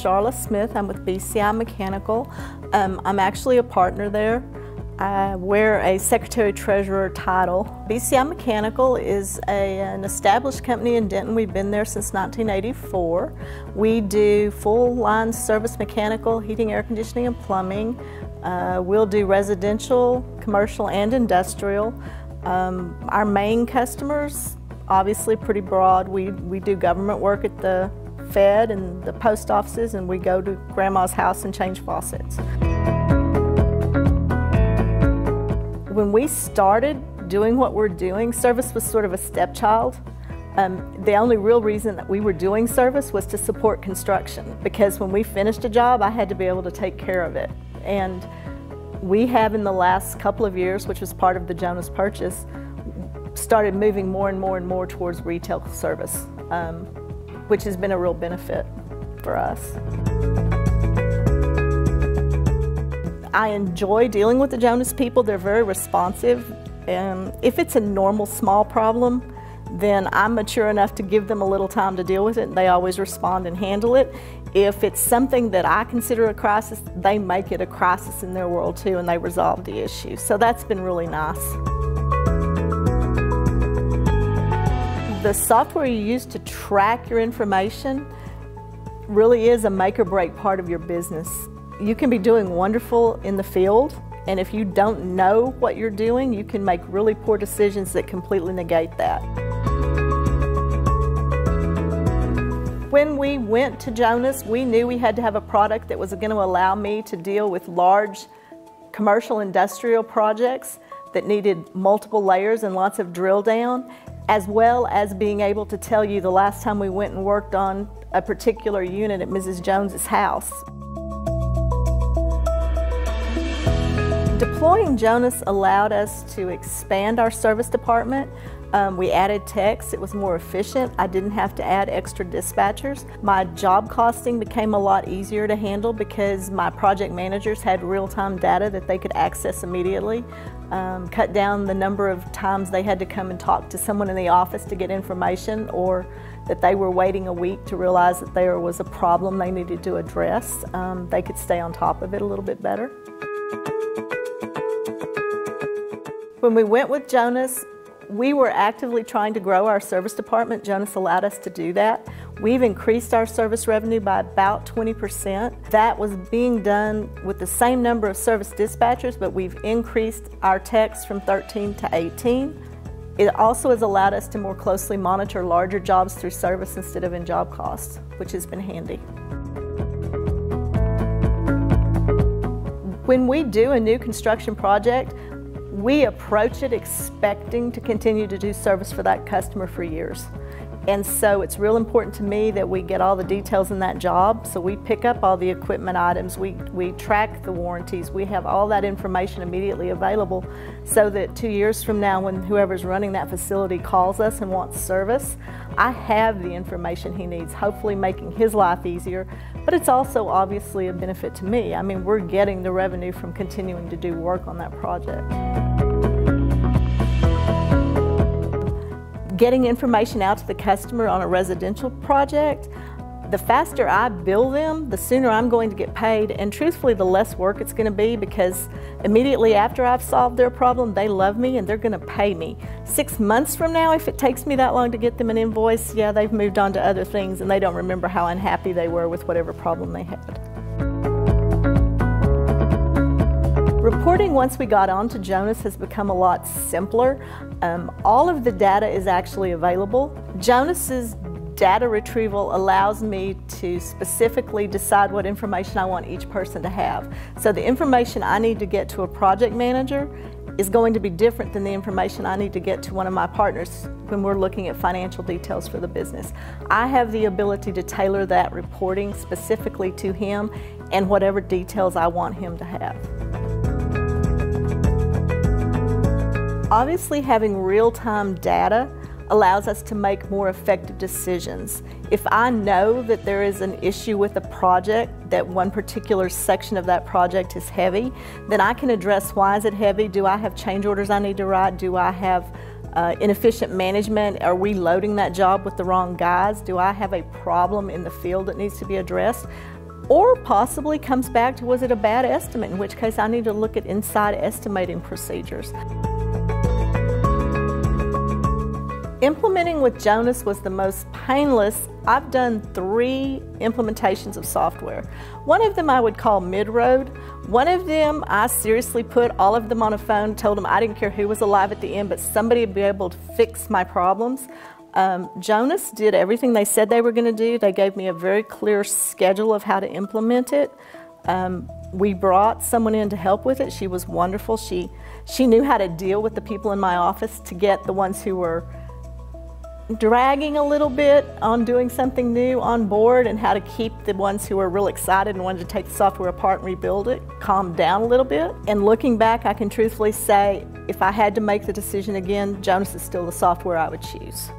Charla Smith. I'm with BCI Mechanical. I'm actually a partner there. I wear a Secretary-Treasurer title. BCI Mechanical is an established company in Denton. We've been there since 1984. We do full-line service mechanical, heating, air conditioning, and plumbing. We'll do residential, commercial, and industrial. Our main customers, obviously pretty broad. We do government work at the Fed and the post offices, and we go to grandma's house and change faucets. When we started doing what we're doing, service was sort of a stepchild. The only real reason that we were doing service was to support construction, because when we finished a job, I had to be able to take care of it. And we have, in the last couple of years, which was part of the Jonas purchase, started moving more and more and more towards retail service, which has been a real benefit for us. I enjoy dealing with the Jonas people. They're very responsive. If it's a normal small problem, then I'm mature enough to give them a little time to deal with it, and they always respond and handle it. If it's something that I consider a crisis, they make it a crisis in their world too, and they resolve the issue. So that's been really nice. The software you use to track your information really is a make or break part of your business. You can be doing wonderful in the field, and if you don't know what you're doing, you can make really poor decisions that completely negate that. When we went to Jonas, we knew we had to have a product that was going to allow me to deal with large commercial industrial projects that needed multiple layers and lots of drill down, as well as being able to tell you the last time we went and worked on a particular unit at Mrs. Jones's house. Deploying Jonas allowed us to expand our service department. We added techs. It was more efficient. I didn't have to add extra dispatchers. My job costing became a lot easier to handle because my project managers had real-time data that they could access immediately. Cut down the number of times they had to come and talk to someone in the office to get information, or that they were waiting a week to realize that there was a problem they needed to address. They could stay on top of it a little bit better. When we went with Jonas, we were actively trying to grow our service department. Jonas allowed us to do that. We've increased our service revenue by about 20%. That was being done with the same number of service dispatchers, but we've increased our techs from 13 to 18. It also has allowed us to more closely monitor larger jobs through service instead of in job costs, which has been handy. When we do a new construction project, we approach it expecting to continue to do service for that customer for years. And so it's real important to me that we get all the details in that job. So we pick up all the equipment items, we track the warranties, we have all that information immediately available so that 2 years from now, when whoever's running that facility calls us and wants service, I have the information he needs, hopefully making his life easier. But it's also obviously a benefit to me. I mean, we're getting the revenue from continuing to do work on that project. Getting information out to the customer on a residential project, the faster I bill them, the sooner I'm going to get paid, and truthfully the less work it's going to be, because immediately after I've solved their problem, they love me and they're going to pay me. 6 months from now, if it takes me that long to get them an invoice, yeah, they've moved on to other things and they don't remember how unhappy they were with whatever problem they had. Reporting once we got onto Jonas has become a lot simpler. All of the data is actually available. Jonas's data retrieval allows me to specifically decide what information I want each person to have. So the information I need to get to a project manager is going to be different than the information I need to get to one of my partners when we're looking at financial details for the business. I have the ability to tailor that reporting specifically to him and whatever details I want him to have. Obviously, having real-time data allows us to make more effective decisions. If I know that there is an issue with a project, that one particular section of that project is heavy, then I can address why is it heavy. Do I have change orders I need to write? Do I have inefficient management? Are we loading that job with the wrong guys? Do I have a problem in the field that needs to be addressed? or possibly comes back to, was it a bad estimate, in which case I need to look at inside estimating procedures. Implementing with Jonas was the most painless. I've done 3 implementations of software. One of them I would call mid-road. One of them I seriously put all of them on a phone, told them I didn't care who was alive at the end, but somebody would be able to fix my problems. Jonas did everything they said they were going to do. They gave me a very clear schedule of how to implement it. We brought someone in to help with it. She was wonderful. She knew how to deal with the people in my office to get the ones who were dragging a little bit on doing something new on board, and how to keep the ones who were real excited and wanted to take the software apart and rebuild it calmed down a little bit. And looking back, I can truthfully say, if I had to make the decision again, Jonas is still the software I would choose.